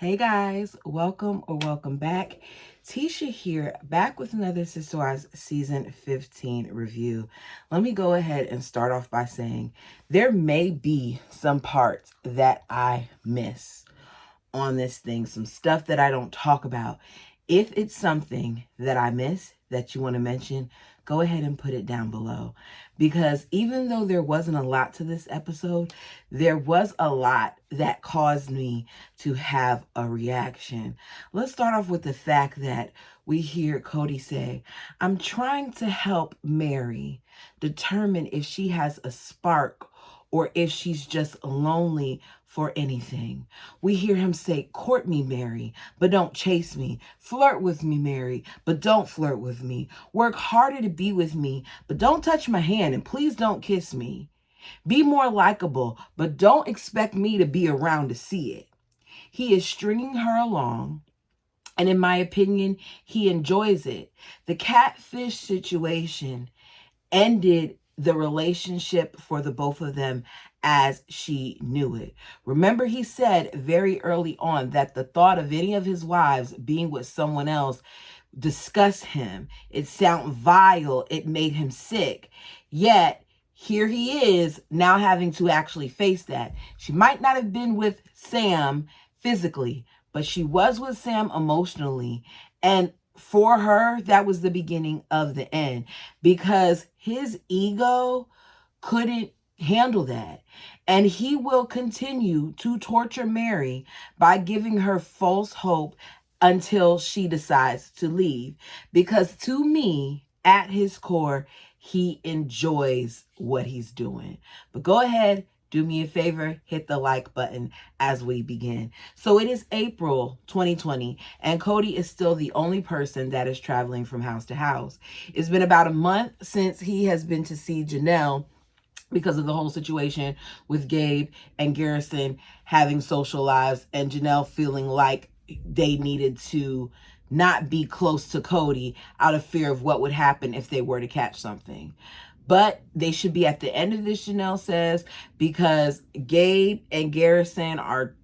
Hey guys, welcome or welcome back. Tisha here, back with another Sister Wives Season 15 review. Let me go ahead and start off by saying there may be some parts that I miss on this thing, some stuff that I don't talk about. If it's something that I miss that you want to mention, go ahead and put it down below. Because even though there wasn't a lot to this episode, there was a lot that caused me to have a reaction. Let's start off with the fact that we hear Kody say, I'm trying to help Meri determine if she has a spark or if she's just lonely for anything. We hear him say, court me, Meri, but don't chase me. Flirt with me, Meri, but don't flirt with me. Work harder to be with me, but don't touch my hand and please don't kiss me. Be more likable, but don't expect me to be around to see it. He is stringing her along, and in my opinion, he enjoys it. The catfish situation ended the relationship for the both of them as she knew it. Remember, he said very early on that the thought of any of his wives being with someone else disgust him. It sounded vile. It made him sick. Yet, here he is now having to actually face that. She might not have been with Sam physically, but she was with Sam emotionally. And for her, that was the beginning of the end, because his ego couldn't handle that. And he will continue to torture Meri by giving her false hope until she decides to leave. Because to me, at his core, he enjoys what he's doing. But go ahead, do me a favor, hit the like button as we begin. So it is April 2020, and Kody is still the only person that is traveling from house to house. It's been about a month since he has been to see Janelle because of the whole situation with Gabe and Garrison having social lives, and Janelle feeling like they needed to not be close to Kody out of fear of what would happen if they were to catch something. But they should be at the end of this, Janelle says, because Gabe and Garrison are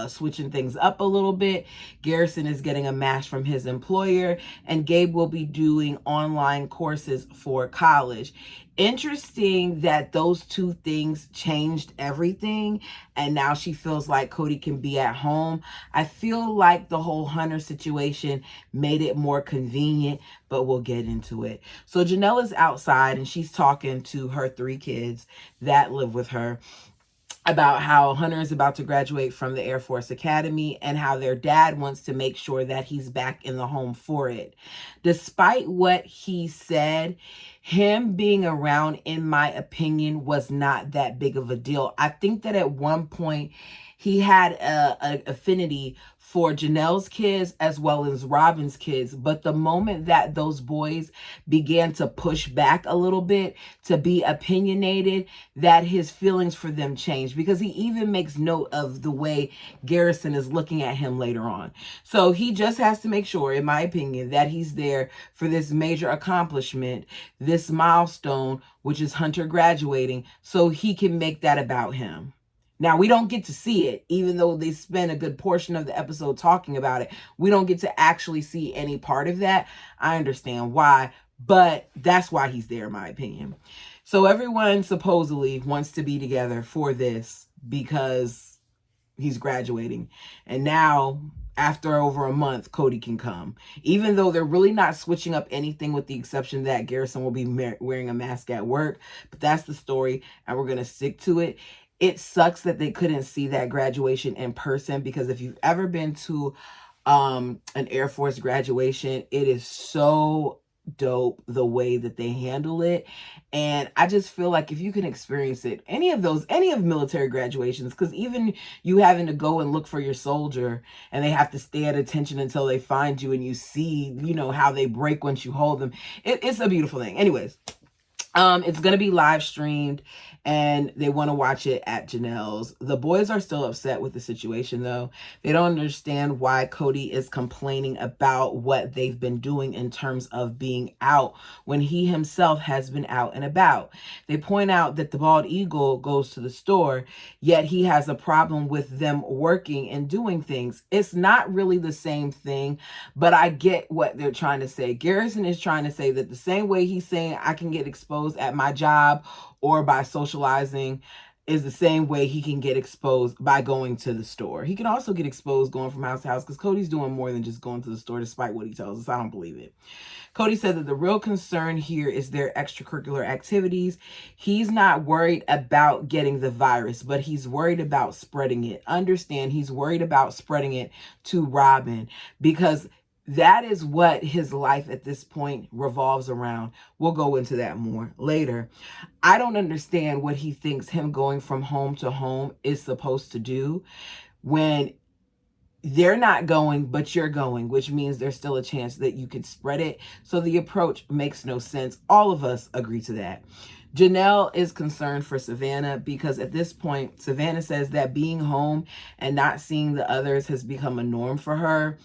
switching things up a little bit. Garrison is getting a match from his employer, and Gabe will be doing online courses for college. Interesting that those two things changed everything, and now she feels like Kody can be at home. I feel like the whole Hunter situation made it more convenient, but we'll get into it. So Janelle is outside, and she's talking to her 3 kids that live with her about how Hunter is about to graduate from the Air Force Academy and how their dad wants to make sure that he's back in the home for it. Despite what he said, him being around, in my opinion, was not that big of a deal. I think that at one point he had an affinity for Janelle's kids as well as Robyn's kids. But the moment that those boys began to push back a little bit, to be opinionated, that his feelings for them changed, because he even makes note of the way Garrison is looking at him later on. So he just has to make sure, in my opinion, that he's there for this major accomplishment, this milestone, which is Hunter graduating, so he can make that about him. Now, we don't get to see it, even though they spend a good portion of the episode talking about it. We don't get to actually see any part of that. I understand why, but that's why he's there, in my opinion. So everyone supposedly wants to be together for this because he's graduating. And now, after over a month, Kody can come. Even though they're really not switching up anything, with the exception that Garrison will be wearing a mask at work. But that's the story, and we're going to stick to it. It sucks that they couldn't see that graduation in person, because if you've ever been to an Air Force graduation, it is so dope the way that they handle it. And I just feel like if you can experience it, any of military graduations, because even you having to go and look for your soldier and they have to stay at attention until they find you, and you see, how they break once you hold them. It's a beautiful thing. Anyways, It's going to be live streamed and they want to watch it at Janelle's. The boys are still upset with the situation though. They don't understand why Kody is complaining about what they've been doing in terms of being out when he himself has been out and about. They point out that the bald eagle goes to the store, yet he has a problem with them working and doing things. It's not really the same thing, but I get what they're trying to say. Garrison is trying to say that the same way he's saying I can get exposed at my job or by socializing is the same way he can get exposed by going to the store. He can also get exposed going from house to house because Kody's doing more than just going to the store, despite what he tells us. I don't believe it. Kody said that the real concern here is their extracurricular activities. He's not worried about getting the virus, but he's worried about spreading it. Understand, he's worried about spreading it to Robyn because that is what his life at this point revolves around. We'll go into that more later. I don't understand what he thinks him going from home to home is supposed to do when they're not going, but you're going, which means there's still a chance that you could spread it. So the approach makes no sense. All of us agree to that. Janelle is concerned for Savannah because at this point, Savannah says that being home and not seeing the others has become a norm for her.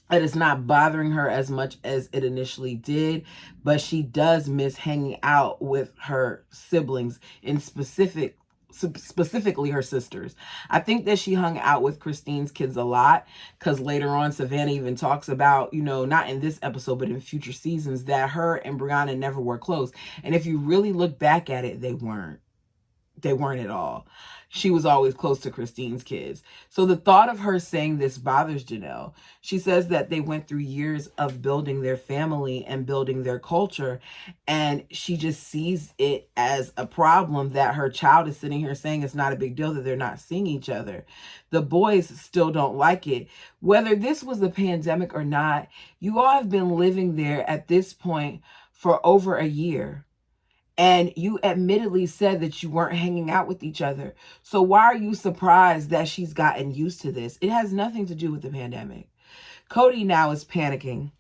It is not bothering her as much as it initially did, but she does miss hanging out with her siblings, specifically her sisters. I think that she hung out with Christine's kids a lot because later on Savannah even talks about, not in this episode, but in future seasons, that her and Brianna never were close. And if you really look back at it, they weren't. They weren't at all. She was always close to Christine's kids. So the thought of her saying this bothers Janelle. She says that they went through years of building their family and building their culture. And she just sees it as a problem that her child is sitting here saying it's not a big deal that they're not seeing each other. The boys still don't like it. Whether this was a pandemic or not, you all have been living there at this point for over a year. And you admittedly said that you weren't hanging out with each other. So why are you surprised that she's gotten used to this? It has nothing to do with the pandemic. Kody now is panicking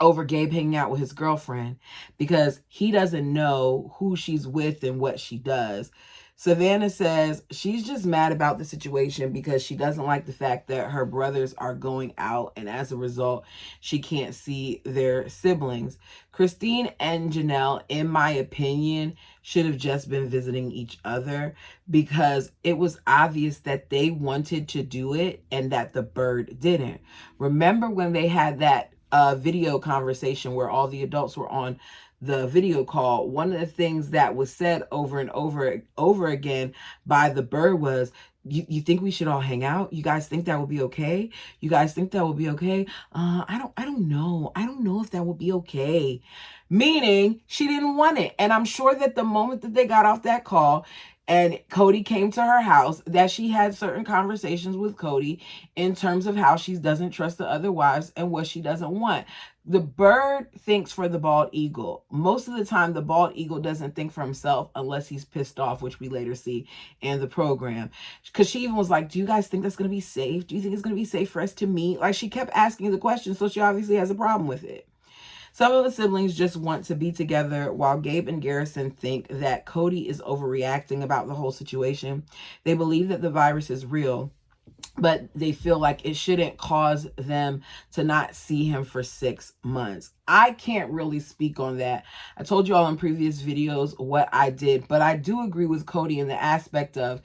over Gabe hanging out with his girlfriend because he doesn't know who she's with and what she does. Savannah says she's just mad about the situation because she doesn't like the fact that her brothers are going out and as a result, she can't see their siblings. Christine and Janelle, in my opinion, should have just been visiting each other because it was obvious that they wanted to do it and that the bird didn't. Remember when they had that video conversation where all the adults were on the video call, one of the things that was said over and over again by the bird was, you think we should all hang out? You guys think that would be okay? You guys think that would be okay? I don't know. I don't know if that would be okay. Meaning she didn't want it. And I'm sure that the moment that they got off that call and Kody came to her house, that she had certain conversations with Kody in terms of how she doesn't trust the other wives and what she doesn't want. The bird thinks for the bald eagle. Most of the time, the bald eagle doesn't think for himself unless he's pissed off, which we later see in the program. Because she even was like, do you guys think that's going to be safe? Do you think it's going to be safe for us to meet? Like, she kept asking the question, so she obviously has a problem with it. Some of the siblings just want to be together, while Gabe and Garrison think that Kody is overreacting about the whole situation. They believe that the virus is real, but they feel like it shouldn't cause them to not see him for 6 months. I can't really speak on that. I told you all in previous videos what I did, but I do agree with Kody in the aspect of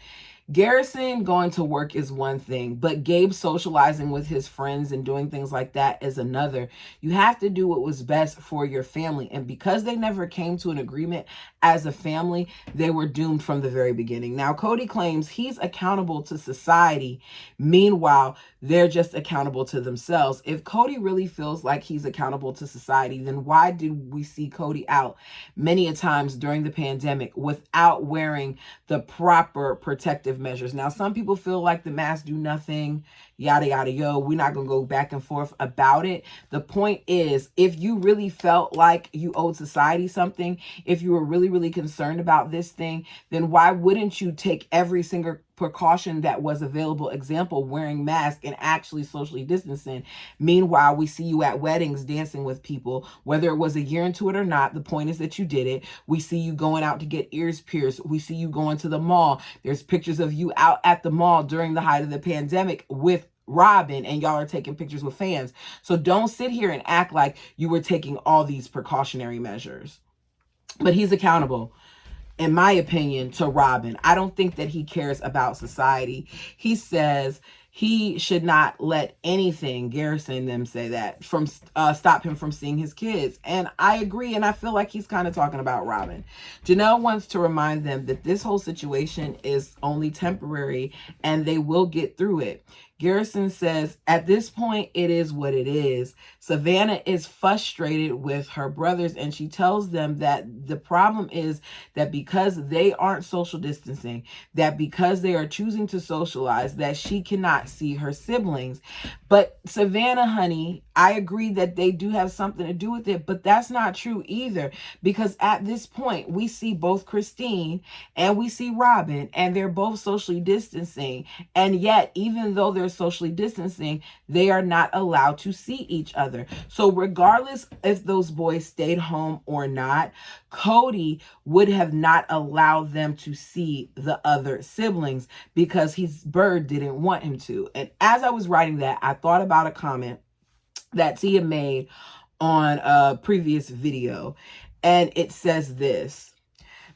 Garrison going to work is one thing, but Gabe socializing with his friends and doing things like that is another. You have to do what was best for your family. And because they never came to an agreement as a family, they were doomed from the very beginning. Now, Kody claims he's accountable to society. Meanwhile, they're just accountable to themselves. If Kody really feels like he's accountable to society, then why did we see Kody out many a times during the pandemic without wearing the proper protective measures? Now, some people feel like the masks do nothing, yada, yada, yo. We're not going to go back and forth about it. The point is, if you really felt like you owed society something, if you were really, really concerned about this thing, then why wouldn't you take every single precaution that was available. Example, wearing masks and actually socially distancing. Meanwhile, we see you at weddings dancing with people, whether it was a year into it or not. The point is that you did it. We see you going out to get ears pierced. We see you going to the mall. There's pictures of you out at the mall during the height of the pandemic with Robyn, and y'all are taking pictures with fans. So don't sit here and act like you were taking all these precautionary measures. But he's accountable, in my opinion, to Robyn. I don't think that he cares about society. He says he should not let anything, Garrison them say that, from stop him from seeing his kids. And I agree, and I feel like he's kind of talking about Robyn. Janelle wants to remind them that this whole situation is only temporary and they will get through it. Garrison says, at this point, it is what it is. Savannah is frustrated with her brothers, and she tells them that the problem is that because they aren't social distancing, that because they are choosing to socialize, that she cannot see her siblings. But Savannah, honey, I agree that they do have something to do with it, but that's not true either. Because at this point, we see both Christine and we see Robyn, and they're both socially distancing. And yet, even though they're socially distancing, they are not allowed to see each other. So regardless if those boys stayed home or not, Kody would have not allowed them to see the other siblings because his bird didn't want him to. And as I was writing that, I thought about a comment that Tia made on a previous video, and it says this: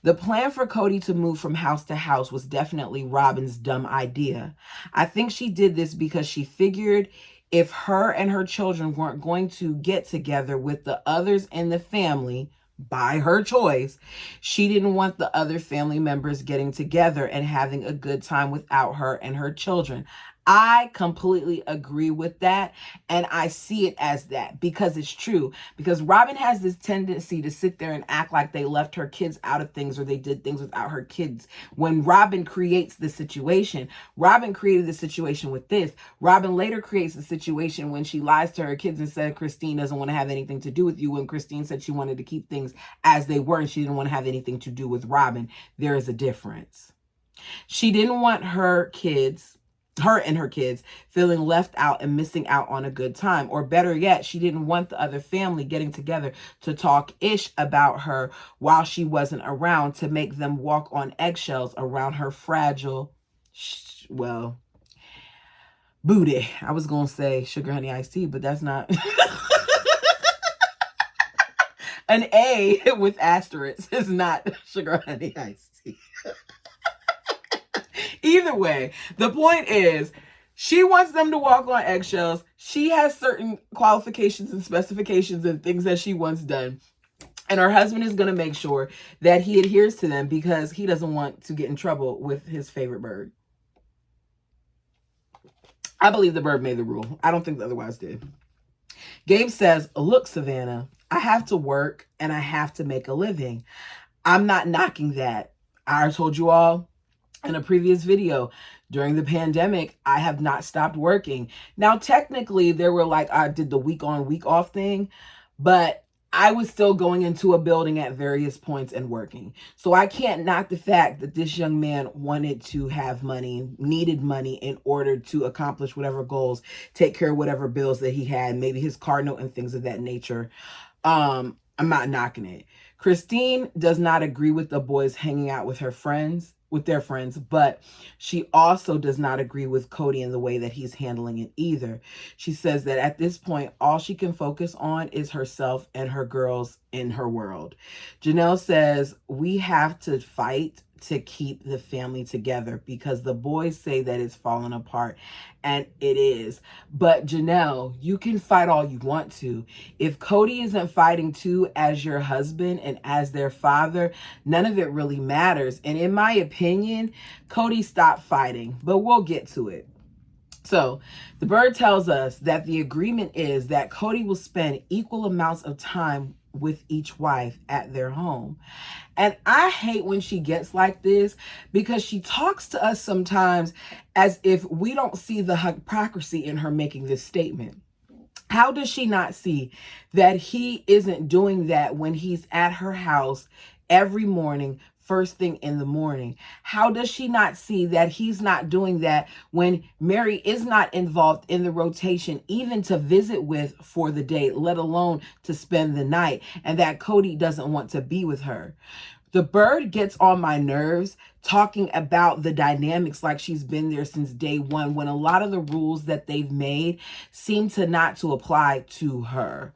the plan for Kody to move from house to house was definitely Robyn's dumb idea. I think she did this because she figured if her and her children weren't going to get together with the others in the family by her choice, she didn't want the other family members getting together and having a good time without her and her children. I completely agree with that, and I see it as that because it's true. Because Robyn has this tendency to sit there and act like they left her kids out of things or they did things without her kids. When Robyn creates the situation, Robyn created the situation with this. Robyn later creates the situation when she lies to her kids and said Christine doesn't want to have anything to do with you, when Christine said she wanted to keep things as they were and she didn't want to have anything to do with Robyn. There is a difference. She didn't want her and her kids feeling left out and missing out on a good time. Or better yet, she didn't want the other family getting together to talk ish about her while she wasn't around, to make them walk on eggshells around her fragile, booty. I was going to say sugar honey iced tea, but that's not. An A with asterisks is not sugar honey iced tea. Either way, the point is, she wants them to walk on eggshells. She has certain qualifications and specifications and things that she wants done. And her husband is going to make sure that he adheres to them because he doesn't want to get in trouble with his favorite bird. I believe the bird made the rule. I don't think the otherwise did. Gabe says, look, Savannah, I have to work and I have to make a living. I'm not knocking that. I told you all in a previous video, during the pandemic, I have not stopped working. Now, technically, there were I did the week on, week off thing, but I was still going into a building at various points and working. So I can't knock the fact that this young man wanted to have money, needed money in order to accomplish whatever goals, take care of whatever bills that he had, maybe his car note and things of that nature. I'm not knocking it. Christine does not agree with the boys hanging out with their friends, but she also does not agree with Kody in the way that he's handling it either. She says that at this point, all she can focus on is herself and her girls in her world. Janelle says, we have to fight to keep the family together because the boys say that it's falling apart, and it is. But Janelle, you can fight all you want to. If Kody isn't fighting too as your husband and as their father, none of it really matters. And in my opinion, Kody stopped fighting, but we'll get to it. So the bird tells us that the agreement is that Kody will spend equal amounts of time with each wife at their home. And I hate when she gets like this because she talks to us sometimes as if we don't see the hypocrisy in her making this statement. How does she not see that he isn't doing that when he's at her house every morning first thing in the morning? How does she not see that he's not doing that when Meri is not involved in the rotation, even to visit with for the day, let alone to spend the night, and that Kody doesn't want to be with her? The bird gets on my nerves talking about the dynamics like she's been there since day one, when a lot of the rules that they've made seem to not to apply to her.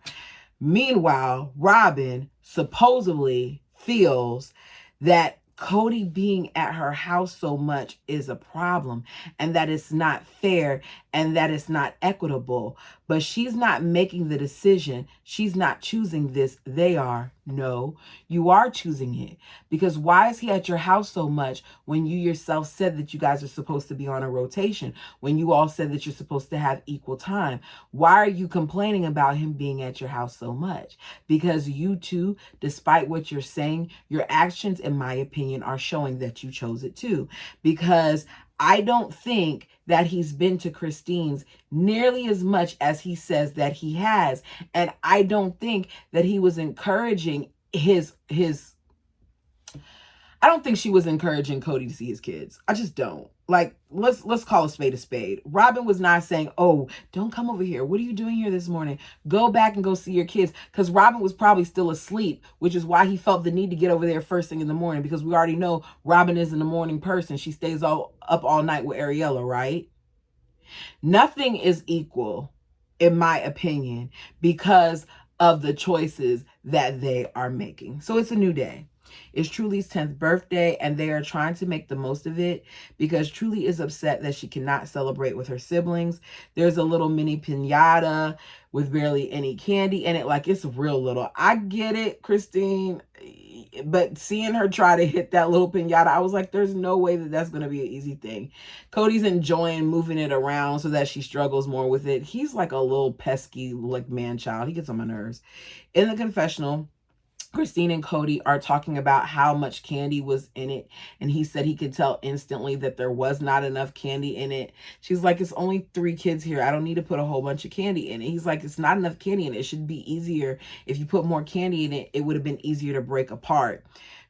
Meanwhile, Robyn supposedly feels that Kody being at her house so much is a problem, and that it's not fair, and that it's not equitable. But she's not making the decision. She's not choosing this. They are. No, you are choosing it. Because why is he at your house so much when you yourself said that you guys are supposed to be on a rotation, when you all said that you're supposed to have equal time? Why are you complaining about him being at your house so much? Because you two, despite what you're saying, your actions, in my opinion, are showing that you chose it too. Because I don't think that he's been to Christine's nearly as much as he says that he has. And I don't think that he was encouraging I don't think she was encouraging Kody to see his kids. I just don't. Like, let's call a spade a spade. Robyn was not saying, oh, don't come over here. What are you doing here this morning? Go back and go see your kids. Because Robyn was probably still asleep, which is why he felt the need to get over there first thing in the morning. Because we already know Robyn isn't a morning person. She stays up all night with Ariella, right? Nothing is equal, in my opinion, because of the choices that they are making. So it's a new day. It's Truly's 10th birthday, and they are trying to make the most of it because Truly is upset that she cannot celebrate with her siblings. There's a little mini piñata with barely any candy in it. Like, it's real little. I get it, Christine, but seeing her try to hit that little piñata, I was like, there's no way that that's going to be an easy thing. Kody's enjoying moving it around so that she struggles more with it. He's like a little pesky, like, man-child. He gets on my nerves. In the confessional, Christine and Kody are talking about how much candy was in it. And he said he could tell instantly that there was not enough candy in it. She's like, it's only 3 kids here. I don't need to put a whole bunch of candy in it. He's like, it's not enough candy in it. It should be easier. If you put more candy in it, it would have been easier to break apart.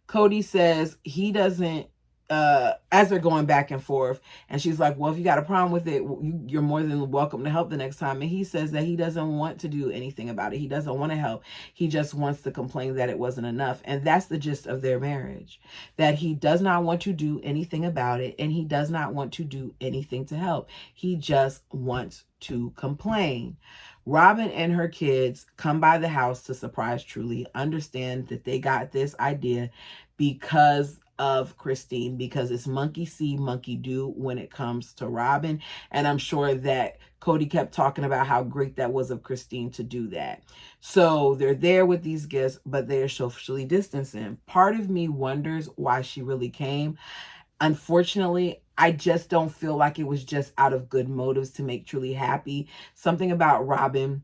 Kody says he doesn't, as they're going back and forth, and she's like, well, if you got a problem with it, you're more than welcome to help the next time. And he says that he doesn't want to do anything about it. He doesn't want to help. He just wants to complain that it wasn't enough. And that's the gist of their marriage, that he does not want to do anything about it, and he does not want to do anything to help. He just wants to complain. Robyn and her kids come by the house to surprise Truly, understand that they got this idea because of Christine, because it's monkey see, monkey do when it comes to Robyn. And I'm sure that Kody kept talking about how great that was of Christine to do that. So they're there with these gifts, but they're socially distancing. Part of me wonders why she really came. Unfortunately, I just don't feel like it was just out of good motives to make Truly happy. Something about Robyn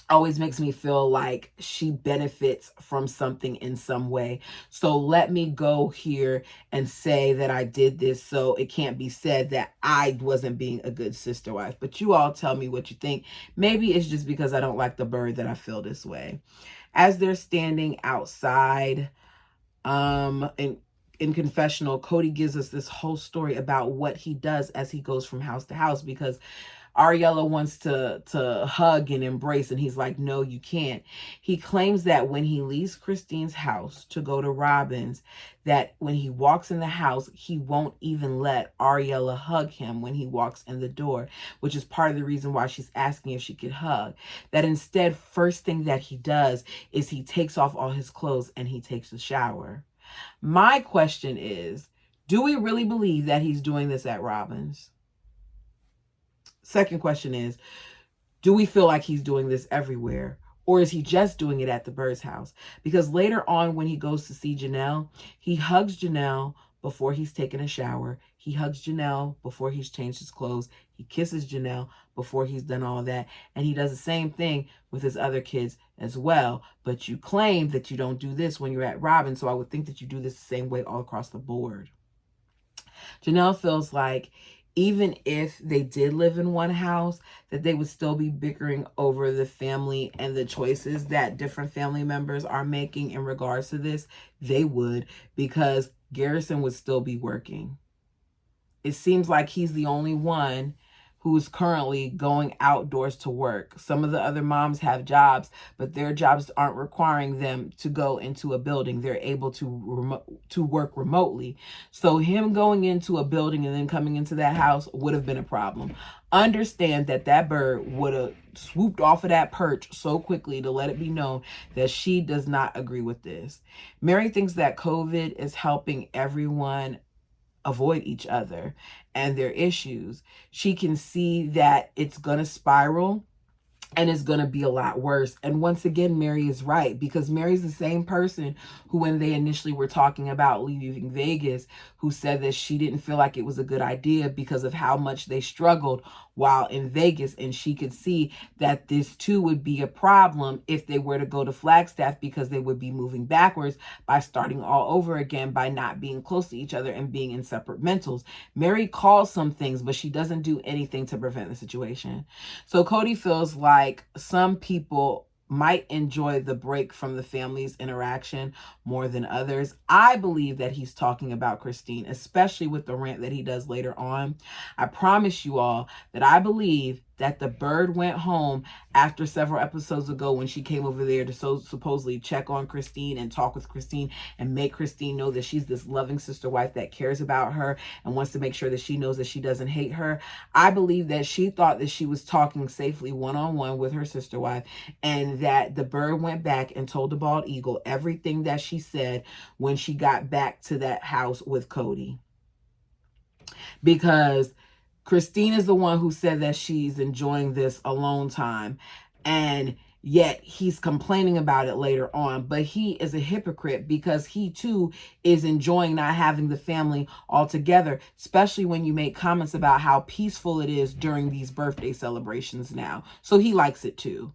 always makes me feel like she benefits from something in some way. So let me go here and say that I did this so it can't be said that I wasn't being a good sister wife. But you all tell me what you think. Maybe it's just because I don't like the bird that I feel this way. As they're standing outside, in confessional, Kody gives us this whole story about what he does as he goes from house to house, because Ariella wants to hug and embrace, and he's like, no, you can't. He claims that when he leaves Christine's house to go to Robyn's, that when he walks in the house, he won't even let Ariella hug him when he walks in the door, which is part of the reason why she's asking if she could hug. That instead, first thing that he does is he takes off all his clothes and he takes a shower. My question is, do we really believe that he's doing this at Robyn's? Second question is, do we feel like he's doing this everywhere? Or is he just doing it at the bird's house? Because later on when he goes to see Janelle, he hugs Janelle before he's taken a shower. He hugs Janelle before he's changed his clothes. He kisses Janelle before he's done all that. And he does the same thing with his other kids as well. But you claim that you don't do this when you're at Robyn, so I would think that you do this the same way all across the board. Janelle feels like even if they did live in one house, that they would still be bickering over the family and the choices that different family members are making in regards to this. They would, because Garrison would still be working. It seems like he's the only one who's currently going outdoors to work. Some of the other moms have jobs, but their jobs aren't requiring them to go into a building. They're able to work remotely. So him going into a building and then coming into that house would have been a problem. Understand that that bird would have swooped off of that perch so quickly to let it be known that she does not agree with this. Meri thinks that COVID is helping everyone avoid each other and their issues. She can see that it's going to spiral and it's going to be a lot worse. And once again, Meri is right, because Meri's the same person who, when they initially were talking about leaving Vegas, who said that she didn't feel like it was a good idea because of how much they struggled while in Vegas. And she could see that this too would be a problem if they were to go to Flagstaff, because they would be moving backwards by starting all over again, by not being close to each other and being in separate mentals. Meri calls some things, but she doesn't do anything to prevent the situation. So Kody feels like some people might enjoy the break from the family's interaction more than others. I believe that he's talking about Christine, especially with the rant that he does later on. I promise you all that I believe that the bird went home after several episodes ago when she came over there to supposedly check on Christine and talk with Christine and make Christine know that she's this loving sister wife that cares about her and wants to make sure that she knows that she doesn't hate her. I believe that she thought that she was talking safely one-on-one with her sister wife, and that the bird went back and told the bald eagle everything that she said when she got back to that house with Kody. Because Christine is the one who said that she's enjoying this alone time, and yet he's complaining about it later on. But he is a hypocrite, because he too is enjoying not having the family all together, especially when you make comments about how peaceful it is during these birthday celebrations now. So he likes it too.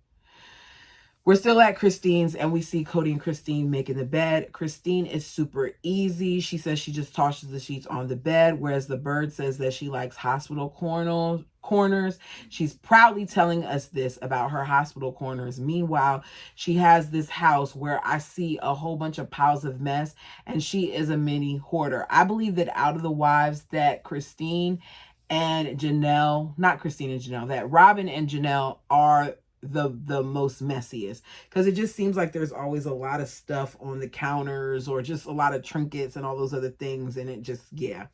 We're still at Christine's, and we see Kody and Christine making the bed. Christine is super easy. She says she just tosses the sheets on the bed, whereas the bird says that she likes hospital corners. She's proudly telling us this about her hospital corners. Meanwhile, she has this house where I see a whole bunch of piles of mess, and she is a mini hoarder. I believe that out of the wives that Christine and Janelle, not Christine and Janelle, that Robyn and Janelle are the most messiest, because it just seems like there's always a lot of stuff on the counters, or just a lot of trinkets and all those other things, and it just, yeah.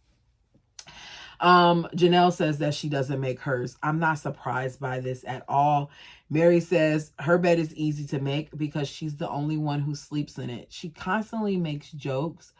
Janelle says that she doesn't make hers. I'm not surprised by this at all. Meri says her bed is easy to make because she's the only one who sleeps in it. She constantly makes jokes,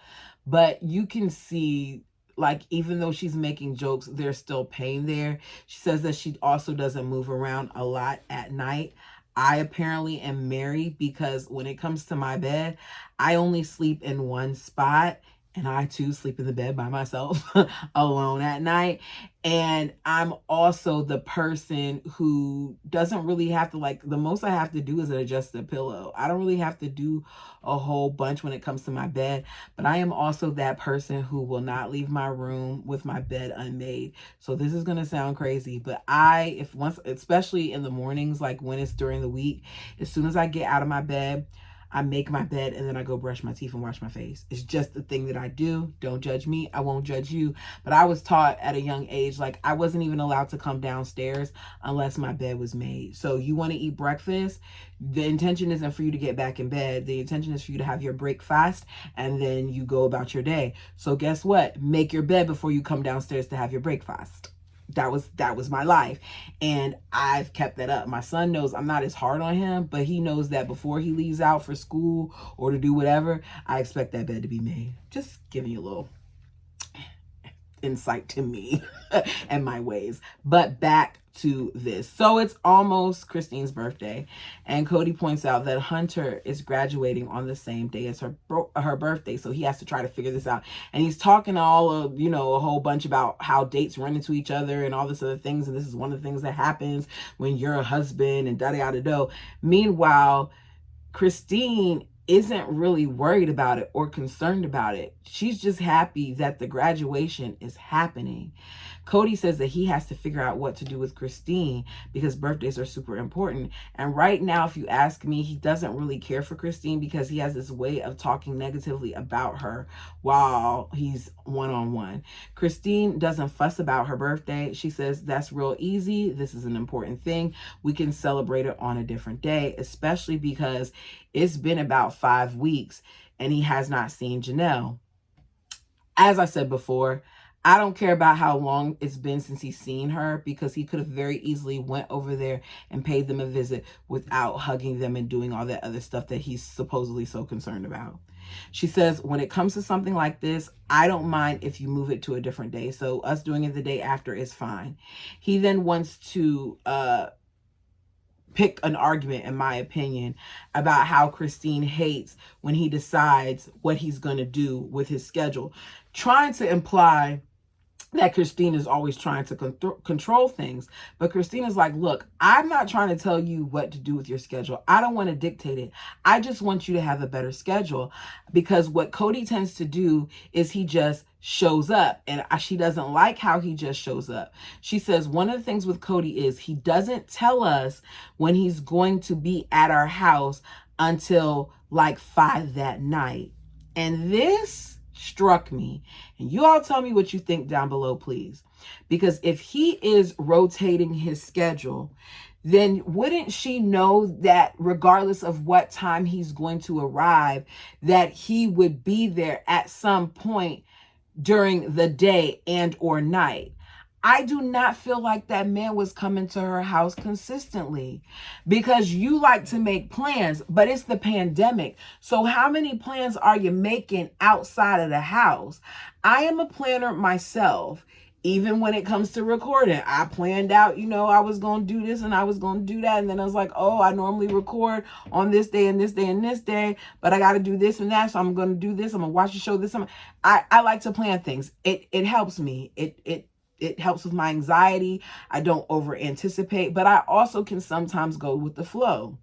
but you can see, like, even though she's making jokes, there's still pain there. She says that she also doesn't move around a lot at night. I apparently am Meri, because when it comes to my bed, I only sleep in one spot, and I too sleep in the bed by myself alone at night. And I'm also the person who doesn't really have to, like, the most I have to do is adjust the pillow. I don't really have to do a whole bunch when it comes to my bed, but I am also that person who will not leave my room with my bed unmade. So this is going to sound crazy, but especially in the mornings, like when it's during the week, as soon as I get out of my bed, I make my bed and then I go brush my teeth and wash my face. It's just the thing that I do. Don't judge me. I won't judge you. But I was taught at a young age, like, I wasn't even allowed to come downstairs unless my bed was made. So you want to eat breakfast, the intention isn't for you to get back in bed. The intention is for you to have your breakfast, and then you go about your day. So guess what? Make your bed before you come downstairs to have your breakfast. That was my life, and I've kept that up. My son knows I'm not as hard on him, but he knows that before he leaves out for school or to do whatever, I expect that bed to be made. Just giving you a little insight to me and my ways. But back to this. So it's almost Christine's birthday, and Kody points out that Hunter is graduating on the same day as her birthday, so he has to try to figure this out. And he's talking all of, a whole bunch about how dates run into each other and all this other things, and this is one of the things that happens when you're a husband and da-da-da-da. Meanwhile, Christine isn't really worried about it or concerned about it. she's just happy that the graduation is happening. Kody says that he has to figure out what to do with Christine because birthdays are super important. And right now, if you ask me, he doesn't really care for Christine because he has this way of talking negatively about her while he's one-on-one. Christine doesn't fuss about her birthday. She says, that's real easy. This is an important thing. We can celebrate it on a different day, especially because it's been about 5 weeks and he has not seen Janelle. As I said before, I don't care about how long it's been since he's seen her because he could have very easily went over there and paid them a visit without hugging them and doing all that other stuff that he's supposedly so concerned about. She says, when it comes to something like this, I don't mind if you move it to a different day. So us doing it the day after is fine. He then wants to pick an argument, in my opinion, about how Christine hates when he decides what he's going to do with his schedule, trying to imply that Christine is always trying to control things. But Christine is like, look, I'm not trying to tell you what to do with your schedule. I don't want to dictate it. I just want you to have a better schedule, because what Kody tends to do is he just shows up, and she doesn't like how he just shows up. She says one of the things with Kody is he doesn't tell us when he's going to be at our house until like 5 that night. And this struck me, and you all tell me what you think down below, please, because if he is rotating his schedule, then wouldn't she know that regardless of what time he's going to arrive, that he would be there at some point during the day and or night? I do not feel like that man was coming to her house consistently, because you like to make plans, but it's the pandemic. So how many plans are you making outside of the house? I am a planner myself. Even when it comes to recording, I planned out, I was going to do this and I was going to do that. And then I was like, oh, I normally record on this day and this day and this day, but I got to do this and that. So I'm going to do this. I'm going to watch the show this summer. I like to plan things. It helps me. It helps with my anxiety. I don't over anticipate, but I also can sometimes go with the flow.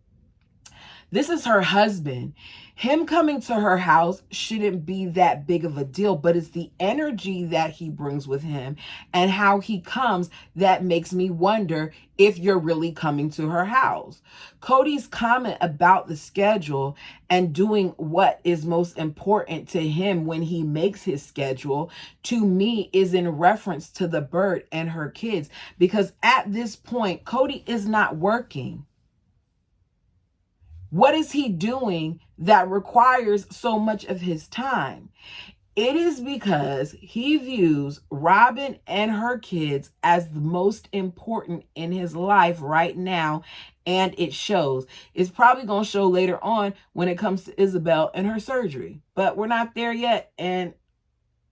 This is her husband. Him coming to her house shouldn't be that big of a deal, but it's the energy that he brings with him and how he comes that makes me wonder if you're really coming to her house. Kody's comment about the schedule and doing what is most important to him when he makes his schedule, to me, is in reference to the bird and her kids, because at this point, Kody is not working. What is he doing that requires so much of his time? It is because he views Robyn and her kids as the most important in his life right now, and it shows. It's probably going to show later on when it comes to Isabel and her surgery, but we're not there yet, and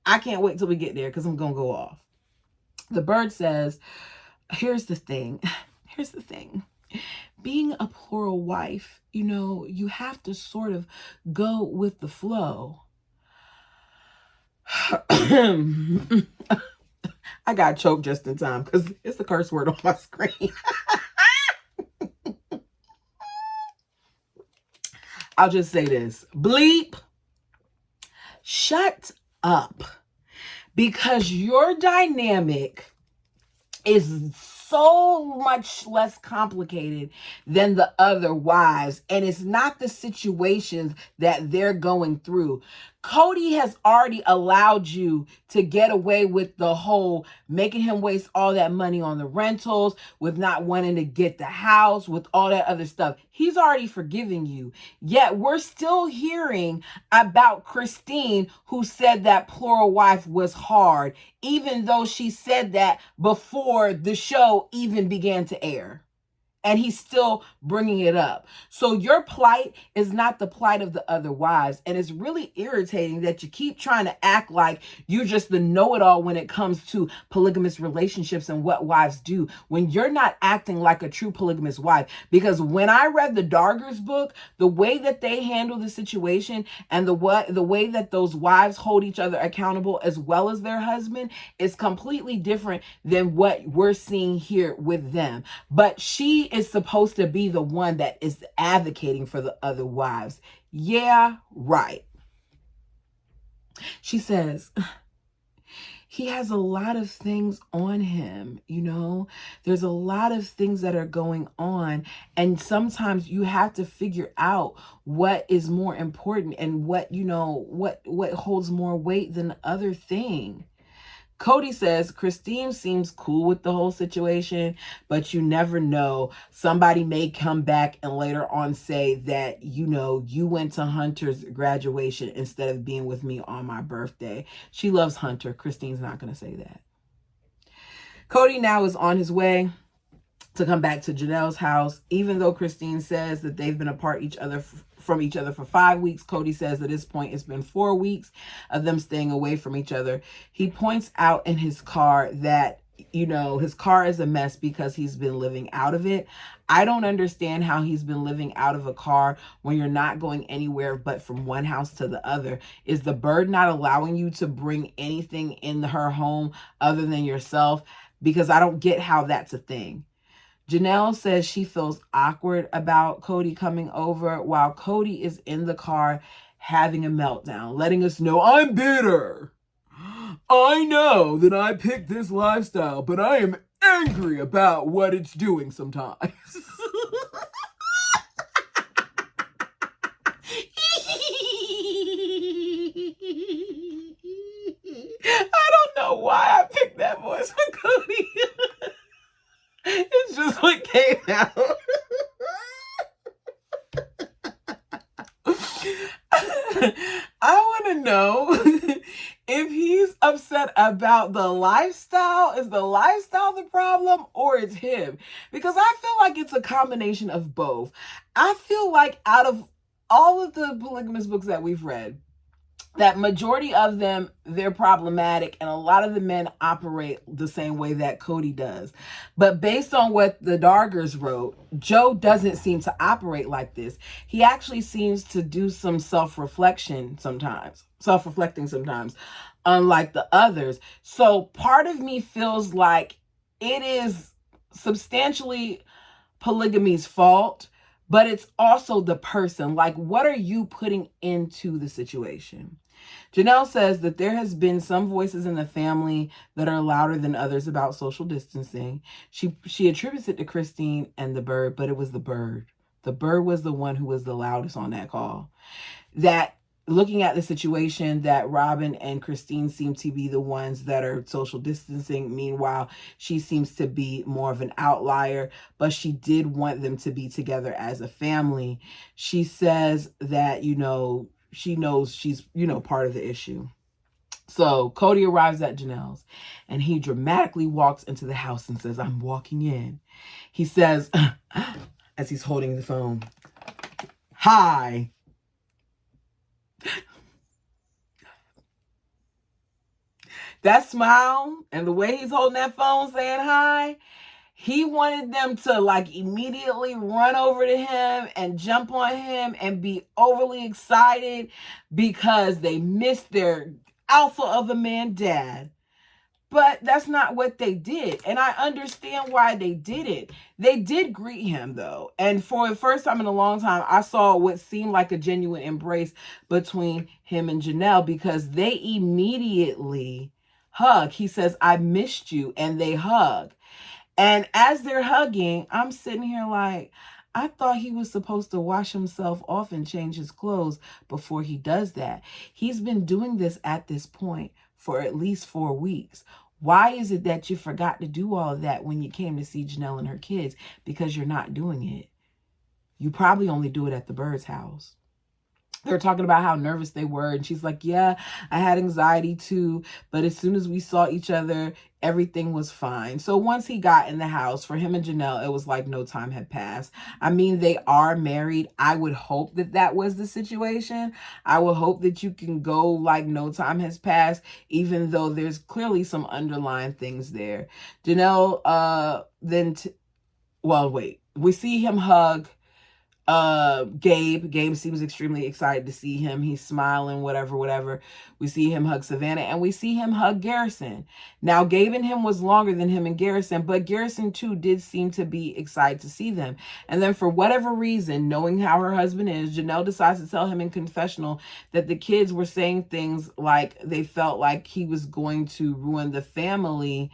I can't wait till we get there because I'm going to go off. The bird says, here's the thing. Being a plural wife, you have to sort of go with the flow. I got choked just in time because it's the curse word on my screen. I'll just say this. Bleep. Shut up. Because your dynamic is so much less complicated than the other wives, and it's not the situations that they're going through. Kody has already allowed you to get away with the whole making him waste all that money on the rentals, with not wanting to get the house, with all that other stuff. He's already forgiven you. Yet we're still hearing about Christine, who said that plural wife was hard, even though she said that before the show even began to air. And he's still bringing it up. So your plight is not the plight of the other wives. And it's really irritating that you keep trying to act like you're just the know-it-all when it comes to polygamous relationships and what wives do, when you're not acting like a true polygamous wife. Because when I read the Dargers book, the way that they handle the situation and the way that those wives hold each other accountable as well as their husband is completely different than what we're seeing here with them. But she is supposed to be the one that is advocating for the other wives. Yeah, right. She says, he has a lot of things on him, you know? There's a lot of things that are going on. And sometimes you have to figure out what is more important and what, you know, what holds more weight than the other thing. Kody says Christine seems cool with the whole situation, but you never know. Somebody may come back and later on say that, you know, you went to Hunter's graduation instead of being with me on my birthday. She loves Hunter. Christine's not going to say that. Kody now is on his way to come back to Janelle's house. Even though Christine says that they've been apart from each other for 5 weeks, Kody says at this point it's been 4 weeks of them staying away from each other. He points out in his car that, you know, his car is a mess because he's been living out of it. I don't understand how he's been living out of a car when you're not going anywhere but from one house to the other. Is the bird not allowing you to bring anything in her home other than yourself? Because I don't get how that's a thing. Janelle says she feels awkward about Kody coming over while Kody is in the car having a meltdown, letting us know, I'm bitter. I know that I picked this lifestyle, but I am angry about what it's doing sometimes. I don't know why I picked that voice for Kody. It's just what came out. I want to know if he's upset about the lifestyle. Is the lifestyle the problem or it's him? Because I feel like it's a combination of both. I feel like out of all of the polygamous books that we've read, that majority of them, they're problematic, and a lot of the men operate the same way that Kody does. But based on what the Dargers wrote, Joe doesn't seem to operate like this. He actually seems to do some self-reflecting sometimes, unlike the others. So part of me feels like it is substantially polygamy's fault, but it's also the person. Like, what are you putting into the situation? Janelle says that there has been some voices in the family that are louder than others about social distancing. She attributes it to Christine and the bird, but it was the bird. The bird was the one who was the loudest on that call. That looking at the situation, that Robyn and Christine seem to be the ones that are social distancing. Meanwhile, she seems to be more of an outlier, but she did want them to be together as a family. She says that, you know, she knows she's, you know, part of the issue. So Kody arrives at Janelle's and he dramatically walks into the house and says, I'm walking in. He says, as he's holding the phone, hi. That smile and the way he's holding that phone saying hi, he wanted them to like immediately run over to him and jump on him and be overly excited because they missed their alpha of a man dad. But that's not what they did. And I understand why they did it. They did greet him, though. And for the first time in a long time, I saw what seemed like a genuine embrace between him and Janelle because they immediately hug. He says, I missed you. And they hug. And as they're hugging, I'm sitting here like, I thought he was supposed to wash himself off and change his clothes before he does that. He's been doing this at this point for at least 4 weeks. Why is it that you forgot to do all of that when you came to see Janelle and her kids? Because you're not doing it. You probably only do it at the bird's house. They were talking about how nervous they were. And she's like, yeah, I had anxiety too. But as soon as we saw each other, everything was fine. So once he got in the house, for him and Janelle, it was like no time had passed. I mean, they are married. I would hope that that was the situation. I would hope that you can go like no time has passed, even though there's clearly some underlying things there. Janelle, we see him hug Gabe seems extremely excited to see him. He's smiling, whatever. We see him hug Savannah, and we see him hug Garrison. Now, Gabe and him was longer than him and Garrison, but Garrison too did seem to be excited to see them. And then for whatever reason, knowing how her husband is, Janelle decides to tell him in confessional that the kids were saying things like they felt like he was going to ruin the family.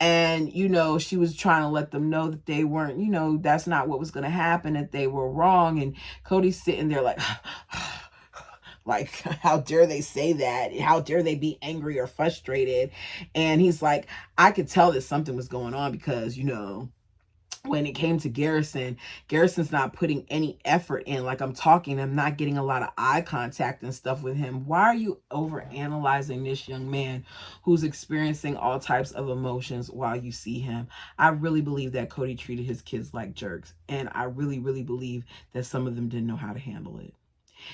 And, she was trying to let them know that they weren't, that's not what was going to happen, that they were wrong. And Kody's sitting there like, like, how dare they say that? How dare they be angry or frustrated? And he's like, I could tell that something was going on because, when it came to Garrison's not putting any effort in. Like, I'm not getting a lot of eye contact and stuff with him. Why are you over analyzing this young man who's experiencing all types of emotions while you see him? I really believe that Kody treated his kids like jerks. And I really, really believe that some of them didn't know how to handle it.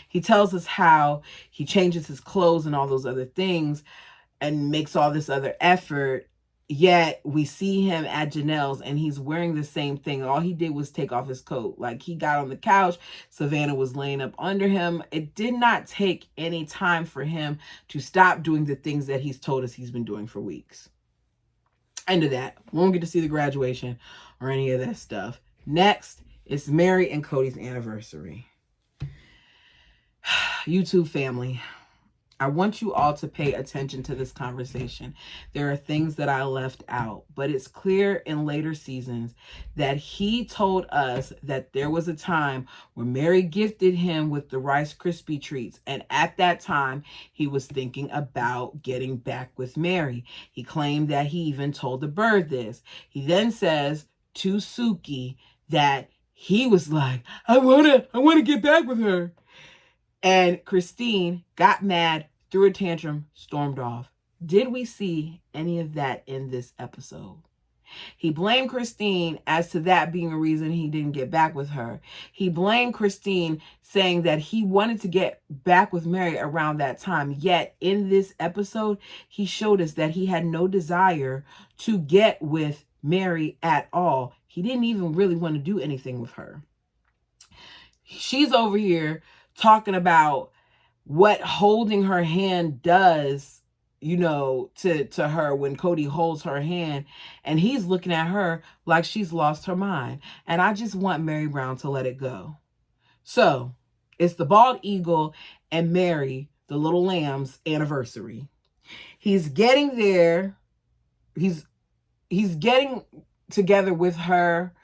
He tells us how he changes his clothes and all those other things and makes all this other effort. Yet we see him at Janelle's and he's wearing the same thing. All he did was take off his coat. Like, he got on the couch, Savannah was laying up under him. It did not take any time for him to stop doing the things that he's told us he's been doing for weeks. End of that. Won't get to see the graduation or any of that stuff. Next, it's Meri and Kody's anniversary. YouTube family, I want you all to pay attention to this conversation. There are things that I left out, but it's clear in later seasons that he told us that there was a time where Meri gifted him with the Rice Krispie treats. And at that time, he was thinking about getting back with Meri. He claimed that he even told the bird this. He then says to Suki that he was like, I want to get back with her. And Christine got mad, threw a tantrum, stormed off. Did we see any of that in this episode? He blamed Christine as to that being a reason he didn't get back with her. He blamed Christine, saying that he wanted to get back with Meri around that time. Yet in this episode, he showed us that he had no desire to get with Meri at all. He didn't even really want to do anything with her. She's over here talking about what holding her hand does, to her when Kody holds her hand, and he's looking at her like she's lost her mind. And I just want Meri Brown to let it go. So it's the bald eagle and Meri, the little lamb's anniversary. He's getting there. He's getting together with her.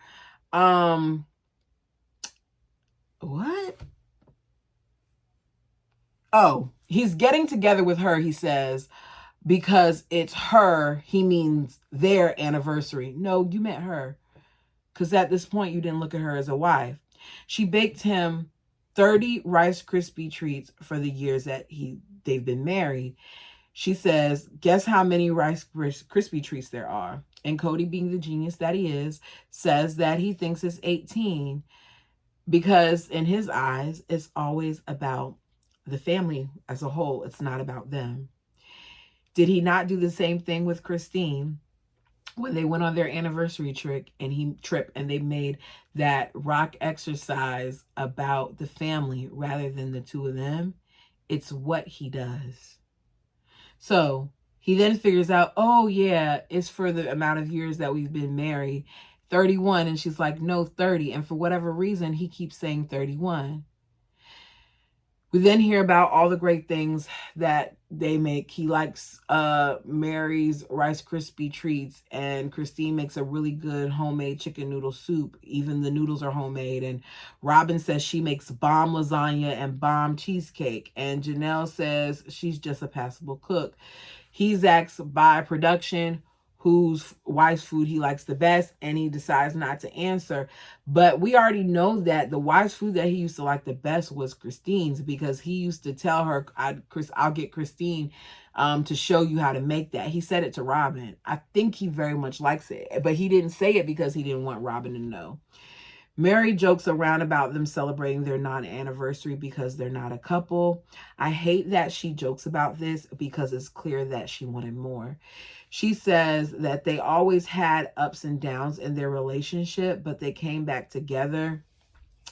What? Oh, he's getting together with her, he says, because it's her. He means their anniversary. No, you meant her. Because at this point, you didn't look at her as a wife. She baked him 30 Rice Krispie treats for the years that they've been married. She says, guess how many Rice Krispie treats there are? And Kody, being the genius that he is, says that he thinks it's 18. Because in his eyes, it's always about the family as a whole. It's not about them. Did he not do the same thing with Christine when they went on their anniversary trip and they made that rock exercise about the family rather than the two of them? It's what he does. So he then figures out, oh yeah, it's for the amount of years that we've been married, 31. And she's like, no, 30. And for whatever reason, he keeps saying 31. We then hear about all the great things that they make. He likes Meri's Rice Krispie treats, and Christine makes a really good homemade chicken noodle soup. Even the noodles are homemade. And Robyn says she makes bomb lasagna and bomb cheesecake. And Janelle says she's just a passable cook. He's asked by production whose wife's food he likes the best, and he decides not to answer. But we already know that the wife's food that he used to like the best was Christine's, because he used to tell her, I'll get Christine to show you how to make that. He said it to Robyn. I think he very much likes it, but he didn't say it because he didn't want Robyn to know. Meri jokes around about them celebrating their non-anniversary because they're not a couple. I hate that she jokes about this because it's clear that she wanted more. She says that they always had ups and downs in their relationship, but they came back together.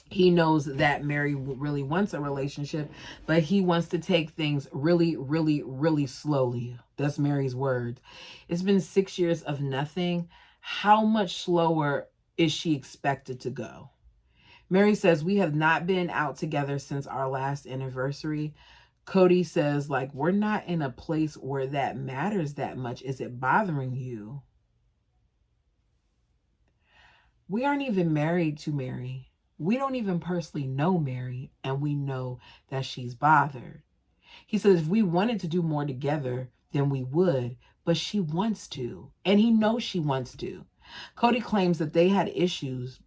He knows that Meri really wants a relationship, but he wants to take things really, really, really slowly. That's Meri's words. It's been 6 years of nothing. How much slower is she expected to go? Meri says, we have not been out together since our last anniversary. Kody says, like, we're not in a place where that matters that much. Is it bothering you? We aren't even married to Meri. We don't even personally know Meri, and we know that she's bothered. He says, if we wanted to do more together, then we would, but she wants to, and he knows she wants to. Kody claims that they had issues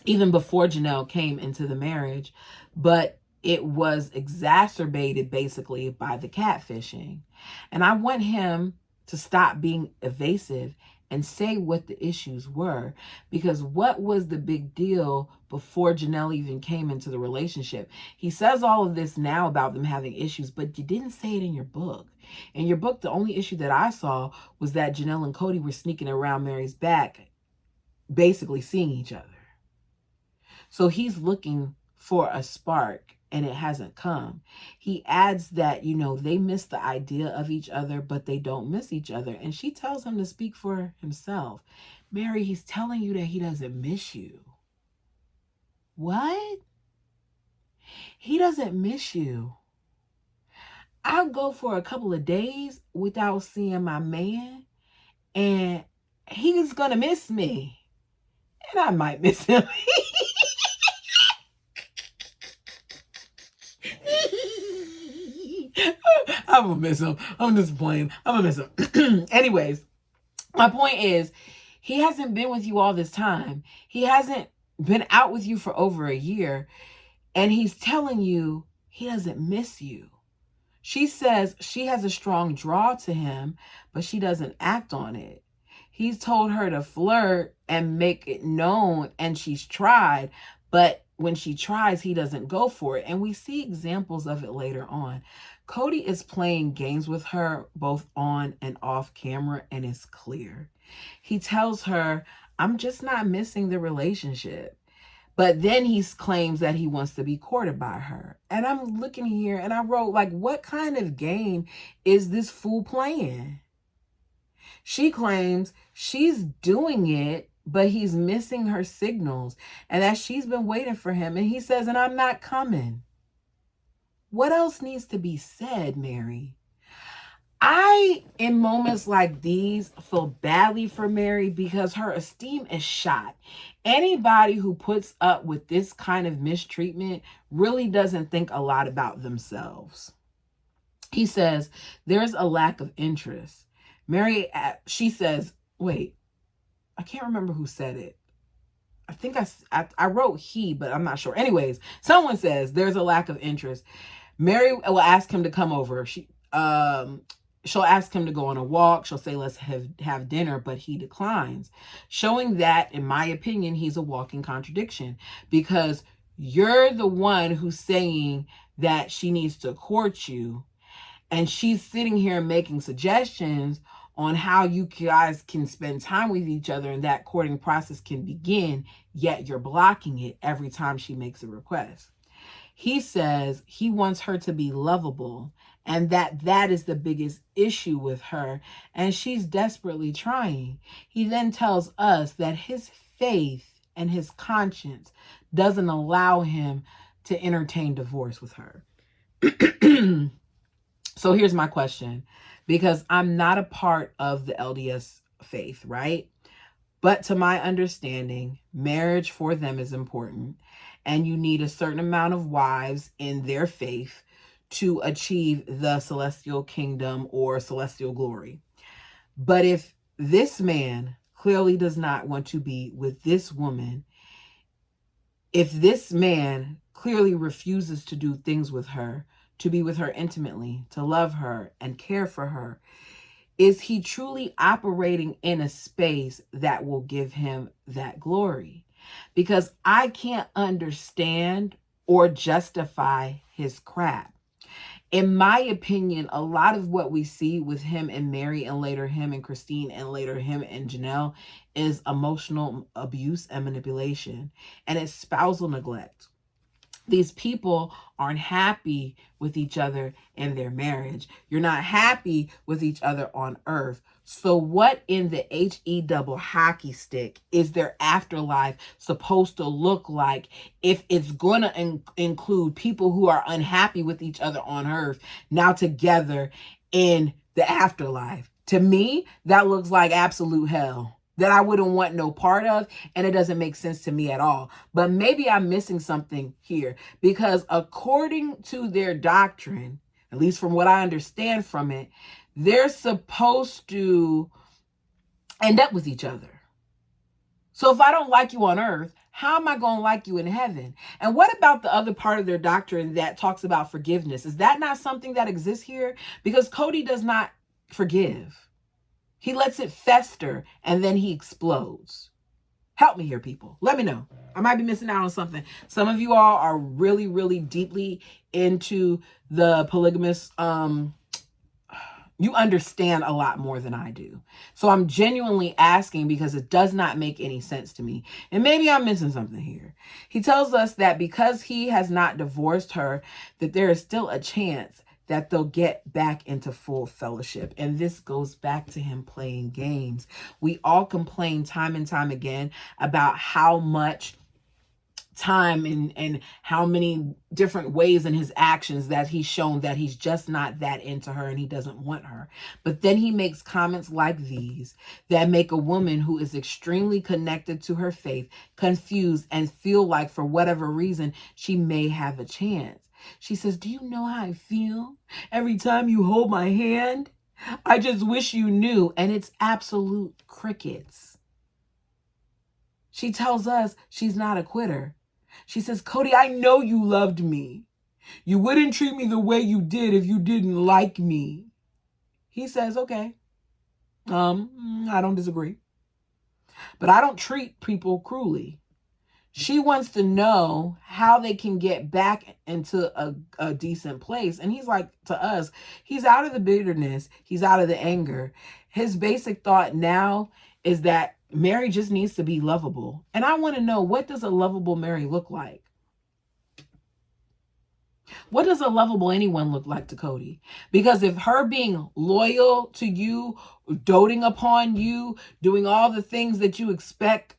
even before Janelle came into the marriage, but it was exacerbated basically by the catfishing. And I want him to stop being evasive and say what the issues were, because what was the big deal before Janelle even came into the relationship? He says all of this now about them having issues, but you didn't say it in your book. In your book, the only issue that I saw was that Janelle and Kody were sneaking around Meri's back, basically seeing each other. So he's looking for a spark, and it hasn't come. He adds that, they miss the idea of each other, but they don't miss each other. And she tells him to speak for himself. Meri, he's telling you that he doesn't miss you. What? He doesn't miss you. I'll go for a couple of days without seeing my man, and he's going to miss me. And I might miss him. I'm gonna miss him. I'm just playing. I'm gonna miss him. Anyways, my point is, he hasn't been with you all this time. He hasn't been out with you for over a year, and he's telling you he doesn't miss you. She says she has a strong draw to him, but she doesn't act on it. He's told her to flirt and make it known, and she's tried, but when she tries, he doesn't go for it. And we see examples of it later on. Kody is playing games with her both on and off camera, and it's clear. He tells her, I'm just not missing the relationship. But then he claims that he wants to be courted by her. And I'm looking here and I wrote, like, what kind of game is this fool playing? She claims she's doing it, but he's missing her signals and that she's been waiting for him. And he says, and I'm not coming. What else needs to be said, Meri? I, in moments like these, feel badly for Meri because her esteem is shot. Anybody who puts up with this kind of mistreatment really doesn't think a lot about themselves. He says, there's a lack of interest. Meri, she says, wait, I can't remember who said it. I think I wrote he, but I'm not sure. Anyways, someone says there's a lack of interest. Meri will ask him to come over. She'll ask him to go on a walk. She'll say, let's have dinner, but he declines. Showing that, in my opinion, he's a walking contradiction, because you're the one who's saying that she needs to court you. And she's sitting here making suggestions on how you guys can spend time with each other and that courting process can begin, yet you're blocking it every time she makes a request. He says he wants her to be lovable and that is the biggest issue with her, and she's desperately trying. He then tells us that his faith and his conscience doesn't allow him to entertain divorce with her. So here's my question, because I'm not a part of the LDS faith, right? But to my understanding, marriage for them is important, and you need a certain amount of wives in their faith to achieve the celestial kingdom or celestial glory. But if this man clearly does not want to be with this woman, if this man clearly refuses to do things with her, to be with her intimately, to love her and care for her, is he truly operating in a space that will give him that glory? Because I can't understand or justify his crap. In my opinion, a lot of what we see with him and Meri, and later him and Christine, and later him and Janelle, is emotional abuse and manipulation, and it's spousal neglect. These people aren't happy with each other in their marriage. You're not happy with each other on earth. So what in the HE double hockey stick is their afterlife supposed to look like if it's going to include people who are unhappy with each other on earth now together in the afterlife? To me, that looks like absolute hell that I wouldn't want no part of, and it doesn't make sense to me at all. But maybe I'm missing something here, because according to their doctrine, at least from what I understand from it, they're supposed to end up with each other. So if I don't like you on earth, how am I going to like you in heaven? And what about the other part of their doctrine that talks about forgiveness? Is that not something that exists here? Because Kody does not forgive. He lets it fester and then he explodes. Help me here, people. Let me know. I might be missing out on something. Some of you all are really, really deeply into the polygamous. You understand a lot more than I do. So I'm genuinely asking because it does not make any sense to me. And maybe I'm missing something here. He tells us that because he has not divorced her, that there is still a chance that they'll get back into full fellowship. And this goes back to him playing games. We all complain time and time again about how much time and how many different ways in his actions that he's shown that he's just not that into her and he doesn't want her. But then he makes comments like these that make a woman who is extremely connected to her faith confused and feel like for whatever reason she may have a chance. She says, "Do you know how I feel every time you hold my hand? I just wish you knew." And it's absolute crickets. She tells us she's not a quitter. She says, "Kody, I know you loved me. You wouldn't treat me the way you did if you didn't like me." He says, "Okay, I don't disagree. But I don't treat people cruelly." She wants to know how they can get back into a decent place. And he's like, to us, he's out of the bitterness. He's out of the anger. His basic thought now is that Meri just needs to be lovable. And I want to know, what does a lovable Meri look like? What does a lovable anyone look like to Kody? Because if her being loyal to you, doting upon you, doing all the things that you expect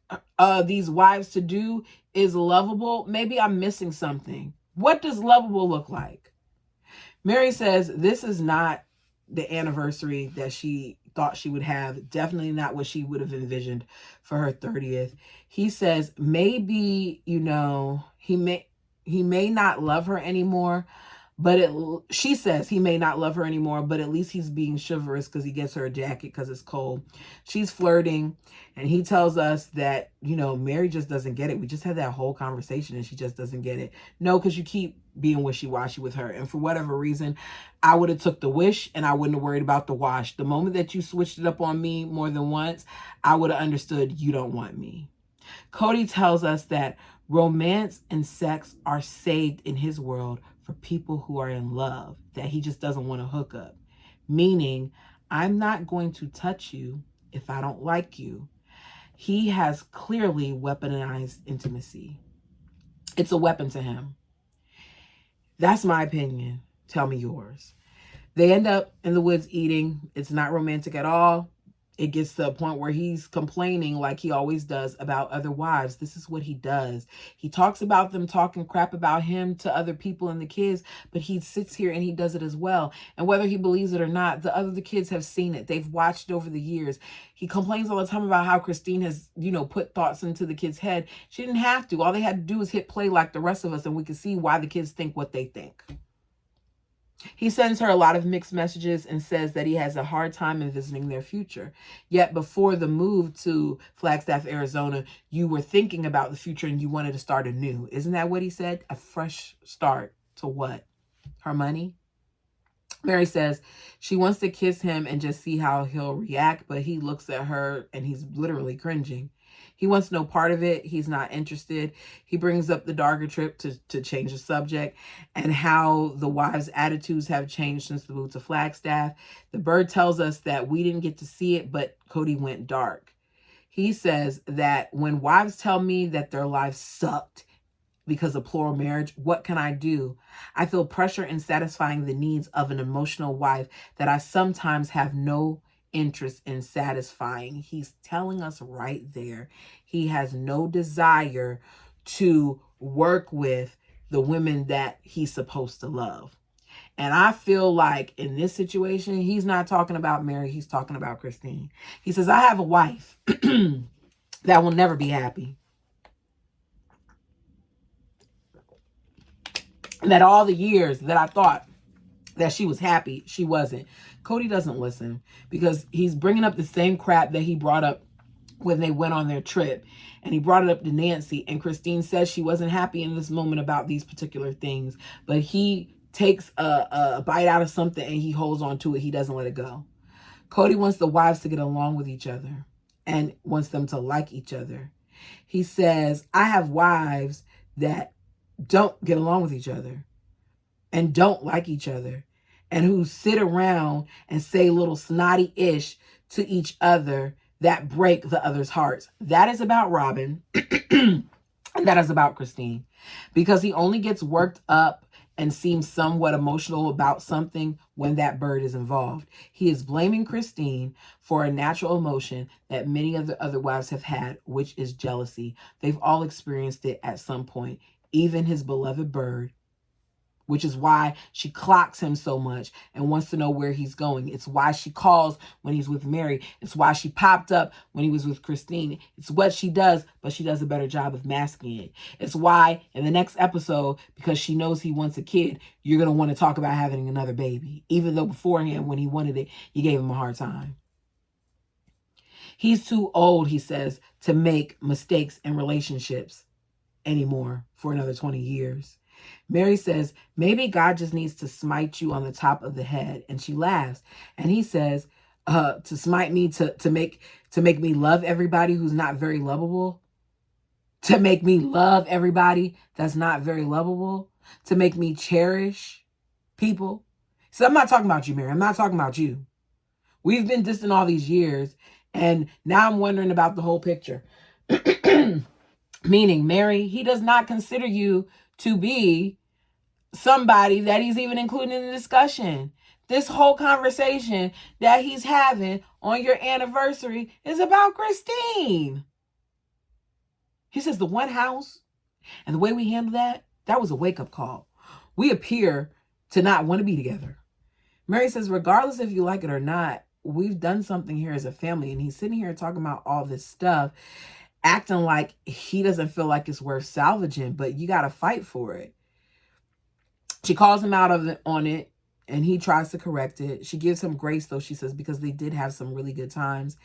these wives to do is lovable, maybe I'm missing something. What does lovable look like? Meri says this is not the anniversary that she thought she would have. Definitely not what she would have envisioned for her 30th. He says maybe, he may not love her anymore, but she says he may not love her anymore, but at least he's being chivalrous because he gets her a jacket because it's cold. She's flirting, and he tells us that, Meri just doesn't get it. We just had that whole conversation and she just doesn't get it. No, because you keep being wishy-washy with her. And for whatever reason, I would have took the wish and I wouldn't have worried about the wash. The moment that you switched it up on me more than once, I would have understood you don't want me. Kody tells us that romance and sex are saved in his world for people who are in love, that he just doesn't want to hook up. Meaning, I'm not going to touch you if I don't like you. He has clearly weaponized intimacy. It's a weapon to him. That's my opinion. Tell me yours. They end up in the woods eating. It's not romantic at all. It gets to a point where he's complaining like he always does about other wives. This is what he does. He talks about them talking crap about him to other people and the kids, but he sits here and he does it as well. And whether he believes it or not, the kids have seen it. They've watched over the years. He complains all the time about how Christine has, put thoughts into the kid's head. She didn't have to. All they had to do was hit play like the rest of us, and we can see why the kids think what they think. He sends her a lot of mixed messages and says that he has a hard time envisioning their future. Yet before the move to Flagstaff, Arizona, you were thinking about the future and you wanted to start anew. Isn't that what he said? A fresh start to what? Her money? Meri says she wants to kiss him and just see how he'll react, but he looks at her and he's literally cringing. He wants no part of it. He's not interested. He brings up the Darker trip to change the subject and how the wives' attitudes have changed since the move to Flagstaff. The bird tells us that we didn't get to see it, but Kody went dark. He says that when wives tell me that their lives sucked because of plural marriage, what can I do? I feel pressure in satisfying the needs of an emotional wife that I sometimes have no interest in satisfying. He's telling us right there, he has no desire to work with the women that he's supposed to love. And I feel like in this situation, he's not talking about Meri, he's talking about Christine. He says, I have a wife that will never be happy. That all the years that I thought that she was happy, she wasn't. Kody doesn't listen because he's bringing up the same crap that he brought up when they went on their trip. And he brought it up to Nancy. And Christine says she wasn't happy in this moment about these particular things. But he takes a bite out of something and he holds on to it. He doesn't let it go. Kody wants the wives to get along with each other and wants them to like each other. He says, I have wives that don't get along with each other and don't like each other and who sit around and say little snotty-ish to each other that break the other's hearts. That is about Robyn and that is about Christine, because he only gets worked up and seems somewhat emotional about something when that bird is involved. He is blaming Christine for a natural emotion that many of the other wives have had, which is jealousy. They've all experienced it at some point, even his beloved bird, which is why she clocks him so much and wants to know where he's going. It's why she calls when he's with Meri. It's why she popped up when he was with Christine. It's what she does, but she does a better job of masking it. It's why in the next episode, because she knows he wants a kid, you're going to want to talk about having another baby, even though beforehand when he wanted it, you gave him a hard time. He's too old, he says, to make mistakes in relationships anymore for another 20 years. Meri says, maybe God just needs to smite you on the top of the head. And she laughs. And he says, to smite me to make me love everybody who's not very lovable. To make me love everybody that's not very lovable. To make me cherish people. So I'm not talking about you, Meri. I'm not talking about you. We've been distant all these years. And now I'm wondering about the whole picture. Meaning, Meri, he does not consider you to be somebody that he's even including in the discussion. This whole conversation that he's having on your anniversary is about Christine. He says the one house and the way we handle that was a wake-up call. We appear to not want to be together. Meri says, regardless if you like it or not, we've done something here as a family. And he's sitting here talking about all this stuff, acting like he doesn't feel like it's worth salvaging, but you got to fight for it. She calls him out on it, and he tries to correct it. She gives him grace, though, she says, because they did have some really good times.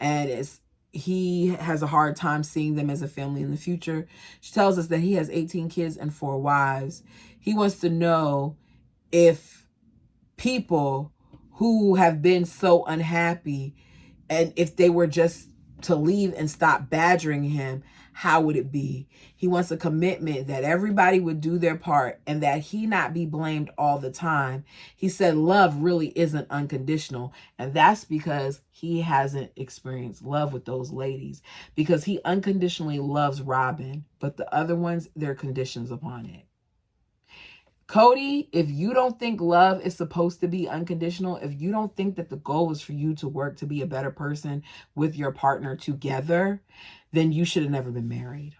And he has a hard time seeing them as a family in the future. She tells us that he has 18 kids and 4 wives. He wants to know if people who have been so unhappy, and if they were just to leave and stop badgering him, how would it be? He wants a commitment that everybody would do their part and that he not be blamed all the time. He said love really isn't unconditional. And that's because he hasn't experienced love with those ladies, because he unconditionally loves Robyn, but the other ones, there are conditions upon it. Kody, if you don't think love is supposed to be unconditional, if you don't think that the goal is for you to work to be a better person with your partner together, then you should have never been married.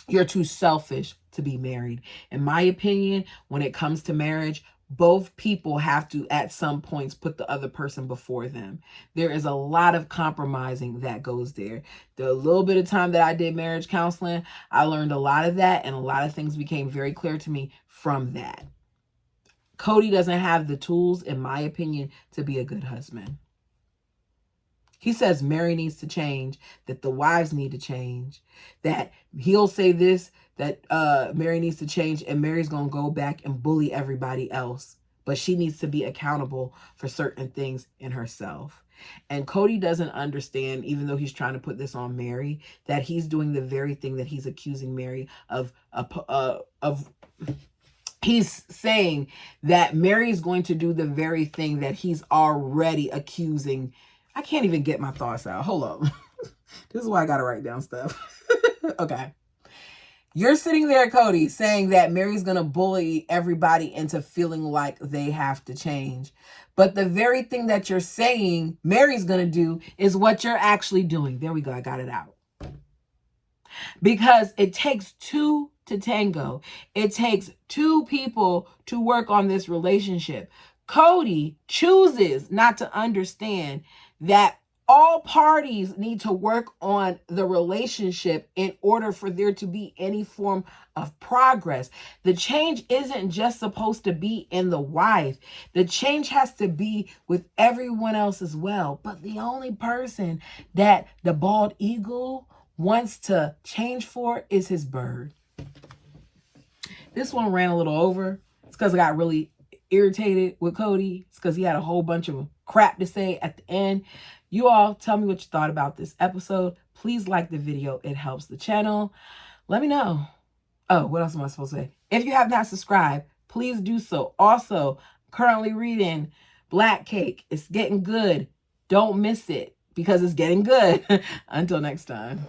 You're too selfish to be married. In my opinion, when it comes to marriage, both people have to, at some points, put the other person before them. There is a lot of compromising that goes there. The little bit of time that I did marriage counseling, I learned a lot of that, and a lot of things became very clear to me from that. Kody doesn't have the tools, in my opinion, to be a good husband. He says Meri needs to change, that the wives need to change, that he'll say this, that Meri needs to change, and Meri's going to go back and bully everybody else. But she needs to be accountable for certain things in herself. And Kody doesn't understand, even though he's trying to put this on Meri, that he's doing the very thing that he's accusing Meri of he's saying that Meri's going to do the very thing that he's already accusing. I can't even get my thoughts out. Hold up. This is why I got to write down stuff. Okay. You're sitting there, Kody, saying that Meri's going to bully everybody into feeling like they have to change. But the very thing that you're saying Meri's going to do is what you're actually doing. There we go. I got it out. Because it takes two to tango. It takes two people to work on this relationship. Kody chooses not to understand that all parties need to work on the relationship in order for there to be any form of progress. The change isn't just supposed to be in the wife. The change has to be with everyone else as well. But the only person that the bald eagle wants to change for is his bird. This one ran a little over. It's because I got really irritated with Kody. It's because he had a whole bunch of crap to say at the end. You all tell me what you thought about this episode. Please like the video. It helps the channel. Let me know. Oh, what else am I supposed to say? If you have not subscribed, please do so. Also, currently reading Black Cake. It's getting good. Don't miss it because it's getting good. Until next time.